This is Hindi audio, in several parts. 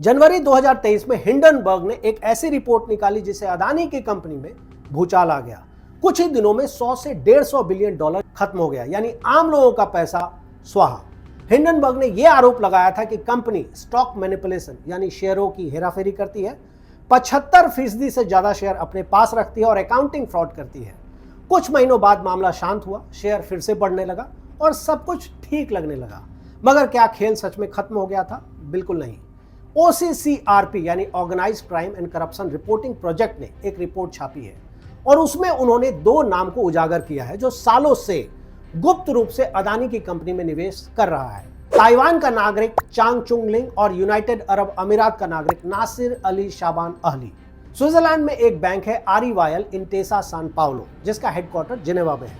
जनवरी 2023 में हिंडनबर्ग ने एक ऐसी रिपोर्ट निकाली जिसे अदानी की कंपनी में भूचाल आ गया। कुछ ही दिनों में 100 से 150 बिलियन डॉलर खत्म हो गया, यानी आम लोगों का पैसा स्वाहा। हिंडनबर्ग ने यह आरोप लगाया था कि कंपनी स्टॉक मैनिपुलेशन यानी शेयरों की हेराफेरी करती है, 75% से ज्यादा शेयर अपने पास रखती है और अकाउंटिंग फ्रॉड करती है। कुछ महीनों बाद मामला शांत हुआ, शेयर फिर से बढ़ने लगा और सब कुछ ठीक लगने लगा। मगर क्या खेल सच में खत्म हो गया था? बिल्कुल नहीं। OCCRP यानी organised crime and corruption reporting project ने एक रिपोर्ट छापी है और उसमें उन्होंने 2 नाम को उजागर किया है जो सालों से गुप्त रूप से अदानी की कंपनी में निवेश कर रहा है। ताइवान का नागरिक चांग चुंग लिंग और यूनाइटेड अरब अमीरात का नागरिक नासिर अली शाबान अहली। स्विट्जरलैंड में एक बैंक है आरईवायल इंटेसा सान पाउलो, जिसका हेडक्वार्टर जिनेवा में है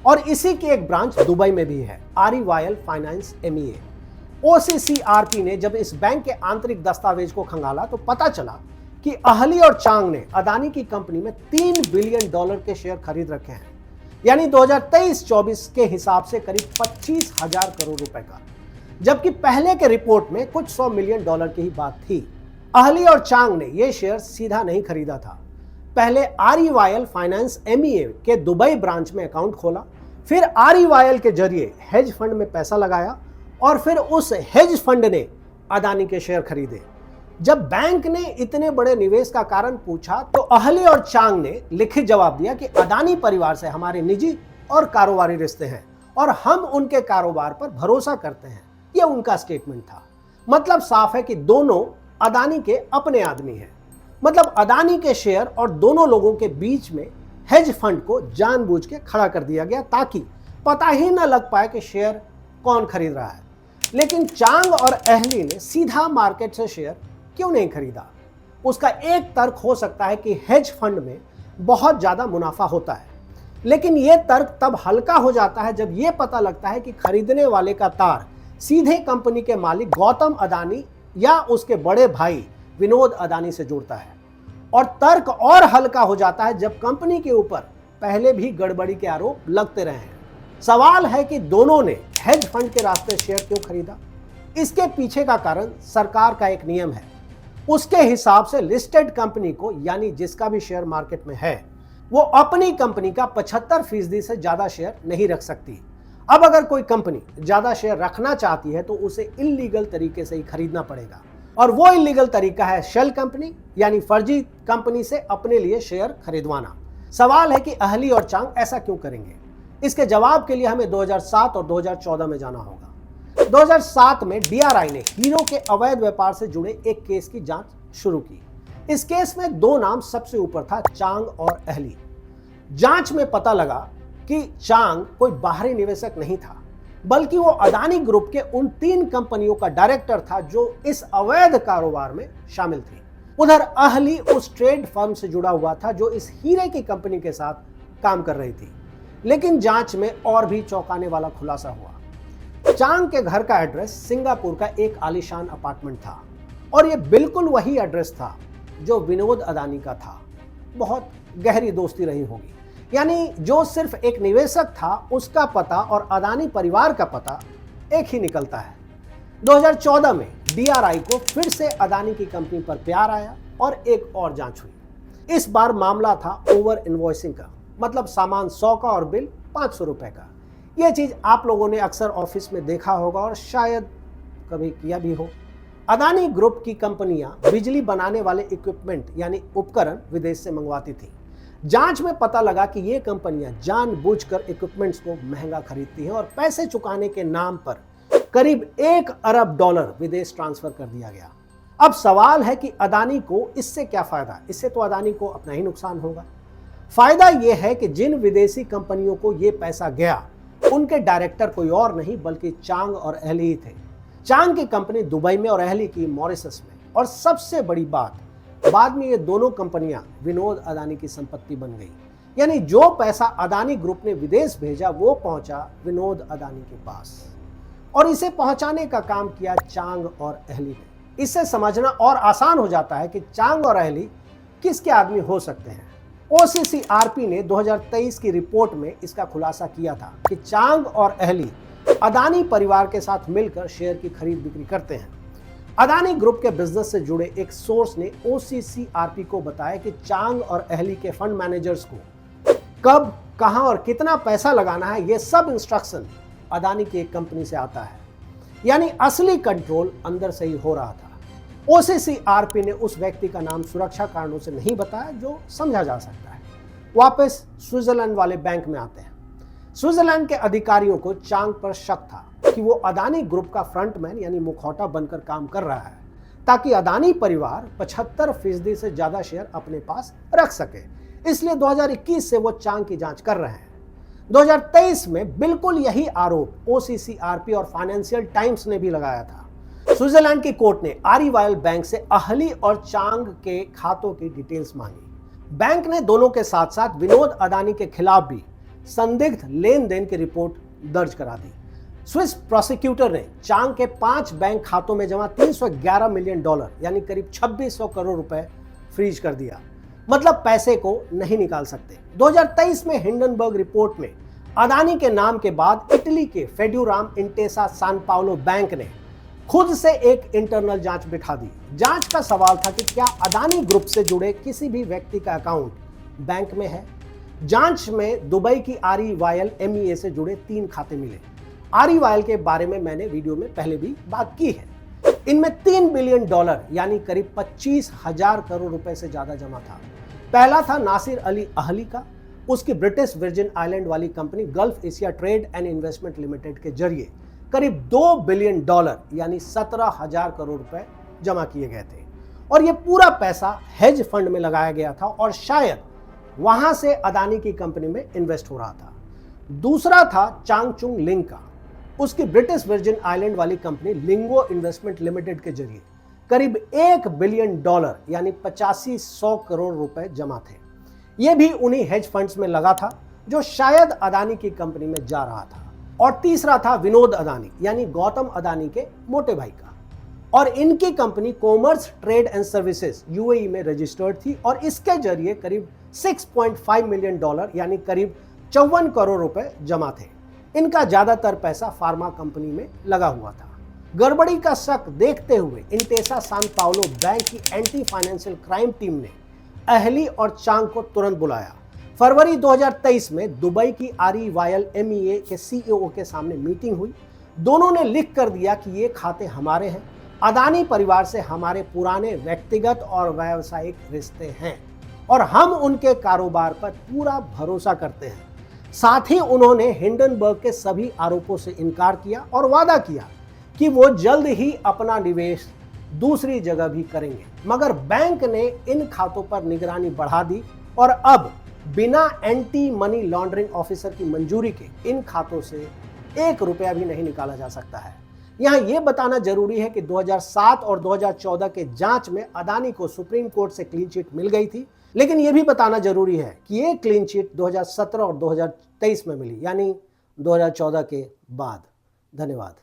और इसी की एक ब्रांच दुबई में भी है, आरईवायल फाइनेंस MEA। OCCRP ने जब इस बैंक के आंतरिक दस्तावेज को खंगाला तो पता चला कि अहली और चांग ने अदानी की कंपनी में $3 बिलियन के शेयर खरीद रखे हैं, यानी 2023-24 के हिसाब से करीब 25,000 करोड़ रुपए का, जबकि पहले के रिपोर्ट में कुछ $100 मिलियन की ही बात थी। अहली और चांग ने यह शेयर सीधा नहीं खरीदा था। पहले आरईवायल फाइनेंस MEA के दुबई ब्रांच में अकाउंट खोला, फिर आरईवायल के जरिए हेज फंड में पैसा लगाया और फिर उस हेज फंड ने अदानी के शेयर खरीदे। जब बैंक ने इतने बड़े निवेश का कारण पूछा तो अहली और चांग ने लिखित जवाब दिया कि अदानी परिवार से हमारे निजी और कारोबारी रिश्ते हैं और हम उनके कारोबार पर भरोसा करते हैं। यह उनका स्टेटमेंट था। मतलब साफ है कि दोनों अदानी के अपने आदमी हैं। मतलब अदानी के शेयर और दोनों लोगों के बीच में हेज फंड को जानबूझ के खड़ा कर दिया गया ताकि पता ही न लग पाए कि शेयर कौन खरीद रहा है। लेकिन चांग और अहली ने सीधा मार्केट से शेयर क्यों नहीं खरीदा? उसका एक तर्क हो सकता है कि हेज फंड में बहुत ज्यादा मुनाफा होता है, लेकिन यह तर्क तब हल्का हो जाता है जब यह पता लगता है कि खरीदने वाले का तार सीधे कंपनी के मालिक गौतम अदानी या उसके बड़े भाई विनोद अदानी से जुड़ता है। और तर्क और हल्का हो जाता है जब कंपनी के ऊपर पहले भी गड़बड़ी के आरोप लगते रहे हैं। सवाल है कि दोनों ने हेज फंड के रास्ते शेयर क्यों खरीदा? इसके पीछे का कारण सरकार का एक नियम है। उसके हिसाब से लिस्टेड कंपनी को, यानी जिसका भी शेयर मार्केट में है, वो अपनी कंपनी का 75% से ज्यादा शेयर नहीं रख सकती। अब अगर कोई कंपनी ज्यादा शेयर रखना चाहती है तो उसे इल्लीगल तरीके से ही खरीदना पड़ेगा और वो इल्लीगल तरीका है शेल कंपनी यानी फर्जी कंपनी से अपने लिए शेयर खरीदवाना। सवाल है कि अहली और चांग ऐसा क्यों करेंगे? इसके जवाब के लिए हमें 2007 और 2014 में जाना होगा। 2007 में DRI ने हीरो के अवैध व्यापार से जुड़े एक केस की जांच शुरू की। इस केस में 2 नाम सबसे ऊपर था, चांग और अहली। जांच में पता लगा कि चांग कोई बाहरी निवेशक नहीं था, बल्कि वो अदानी ग्रुप के उन 3 कंपनियों का डायरेक्टर था जो इस अवैध कारोबार में शामिल थी। उधर अहली उस ट्रेड फर्म से जुड़ा हुआ था जो इस हीरे की कंपनी के साथ काम कर रही थी। लेकिन जांच में और भी चौंकाने वाला खुलासा हुआ। चांग के घर का एड्रेस सिंगापुर का एक आलीशान अपार्टमेंट था और यह बिल्कुल वही एड्रेस था जो विनोद अदानी का था। बहुत गहरी दोस्ती रही होगी, यानी जो सिर्फ एक निवेशक था उसका पता और अदानी परिवार का पता एक ही निकलता है। 2014 में DRI को फिर से अदानी की कंपनी पर प्यार आया और एक और जांच हुई। इस बार मामला था ओवर इनवॉइसिंग का, मतलब सामान 100 का और बिल 500 रुपए का। यह चीज आप लोगों ने अक्सर ऑफिस में देखा होगा और शायद कभी किया भी हो। अदानी ग्रुप की कंपनियां बिजली बनाने वाले इक्विपमेंट यानी उपकरण विदेश से मंगवाती थी। जांच में पता लगा कि ये कंपनियां जानबूझकर इक्विपमेंट्स को महंगा खरीदती हैं और पैसे चुकाने के नाम पर करीब $1 अरब विदेश ट्रांसफर कर दिया गया। अब सवाल है कि अदानी को इससे क्या फायदा? इससे तो अदानी को अपना ही नुकसान होगा। फायदा यह है कि जिन विदेशी कंपनियों को यह पैसा गया उनके डायरेक्टर कोई और नहीं बल्कि चांग और अहली ही थे। चांग की कंपनी दुबई में और अहली की मॉरिशस में। और सबसे बड़ी बात, बाद में ये दोनों कंपनियां विनोद अदानी की संपत्ति बन गई, यानी जो पैसा अदानी ग्रुप ने विदेश भेजा वो पहुंचा विनोद अदानी के पास और इसे पहुंचाने का काम किया चांग और अहली ने। इससे समझना और आसान हो जाता है कि चांग और अहली किसके आदमी हो सकते हैं। OCCRP ने 2023 की रिपोर्ट में इसका खुलासा किया था कि चांग और अहली अदानी परिवार के साथ मिलकर शेयर की खरीद बिक्री करते हैं। अदानी ग्रुप के बिजनेस से जुड़े एक सोर्स ने ओसीसीआरपी को बताया कि चांग और अहली के फंड मैनेजर्स को कब, कहां और कितना पैसा लगाना है, यह सब इंस्ट्रक्शन अदानी की एक कंपनी से आता है। यानी असली कंट्रोल अंदर से ही हो रहा था। ओसीसीआरपी ने उस व्यक्ति का नाम सुरक्षा कारणों से नहीं बताया जो समझा जा सकता है। वापस स्विट्जरलैंड वाले बैंक में आते हैं। स्विट्जरलैंड के अधिकारियों को चांग पर शक था कि वो अदानी ग्रुप का फ्रंटमैन यानी मुखौटा बनकर काम कर रहा है ताकि अदानी परिवार 75% से ज्यादा शेयर अपने पास रख सके। इसलिए 2021 से वो चांग की जांच कर रहे हैं। 2023 में बिल्कुल यही आरोप ओसीसीआरपी और फाइनेंशियल टाइम्स ने भी लगाया था। स्विट्जरलैंड की कोर्ट ने आरईवाइल बैंक से अहली और चांग के खातों की डिटेल्स मांगी। बैंक ने दोनों के साथ साथ विनोद अदानी के खिलाफ भी संदिग्ध लेन देन की रिपोर्ट दर्ज करा दी। स्विस प्रोसिक्यूटर ने चांग के 5 बैंक खातों में जमा $311 मिलियन यानी करीब 2600 करोड़ रुपए फ्रीज कर दिया। मतलब पैसे को नहीं निकाल सकते। 2023 में हिंडनबर्ग रिपोर्ट में अदानी के नाम के बाद इटली के फेड्यूराम इंटेसा सान पाउलो बैंक ने खुद से एक इंटरनल जांच बिठा दी। जांच का सवाल था कि क्या अदानी ग्रुप से जुड़े किसी भी व्यक्ति का अकाउंट बैंक में है। जांच में दुबई की आरईवाइल एमईए से जुड़े 3 खाते मिले। आरईवाइल के बारे में मैंने वीडियो में पहले भी बात की है। इनमें $3 बिलियन यानी करीब 25,000 करोड़ रुपए से ज्यादा जमा था। पहला था नासिर अली अहली का। उसकी ब्रिटिश वर्जिन आइलैंड वाली company gulf Asia trade and investment limited के जरिए करीब $2 बिलियन यानी 17,000 करोड़ रुपए जमा किए गए थे और यह पूरा पैसा हेज फंड में लगाया गया था और शायद वहां से अदानी की कंपनी में इन्वेस्ट हो रहा था। दूसरा था चांगचुंग लिंग का। उसकी ब्रिटिश वर्जिन आइलैंड वाली कंपनी लिंगो इन्वेस्टमेंट लिमिटेड के जरिए करीब $1 बिलियन यानी 8500 करोड़ रुपए जमा थे। यह भी उन्हीं हेज फंड्स में लगा था जो शायद अदानी की कंपनी में जा रहा था। और तीसरा था विनोद अदानी यानी गौतम अदानी के मोटे भाई का। और इनकी company commerce trade and services UAE में रजिस्टर्ड थी और इसके जरिए करीब $6.5 मिलियन यानी करीब 54 करोड़ रुपए जमा थे। इनका ज्यादातर पैसा फार्मा कंपनी में लगा हुआ था। गड़बड़ी का शक देखते हुए इंटेसा सान पाउलो बैंक की एंटी फाइनेंशियल क्राइम टीम ने अहली और चांग को तुरंत बुलाया। फरवरी 2023 में दुबई की आरईवाइल एमईए के सीईओ के सामने मीटिंग हुई। दोनों ने लिख कर दिया कि ये खाते हमारे हैं। अदानी परिवार से हमारे पुराने व्यक्तिगत और व्यावसायिक रिश्ते हैं और हम उनके कारोबार पर पूरा भरोसा करते हैं। साथ ही उन्होंने हिंडनबर्ग के सभी आरोपों से इनकार किया और वादा किया कि वो जल्द ही अपना निवेश दूसरी जगह भी करेंगे। मगर बैंक ने इन खातों पर निगरानी बढ़ा दी और अब बिना एंटी मनी लॉन्ड्रिंग ऑफिसर की मंजूरी के इन खातों से $1 भी नहीं निकाला जा सकता है। यहां यह बताना जरूरी है कि 2007 और 2014 के जांच में अदानी को सुप्रीम कोर्ट से क्लीन चिट मिल गई थी, लेकिन यह भी बताना जरूरी है कि यह क्लीन चिट 2017 और 2023 में मिली, यानी 2014 के बाद। धन्यवाद।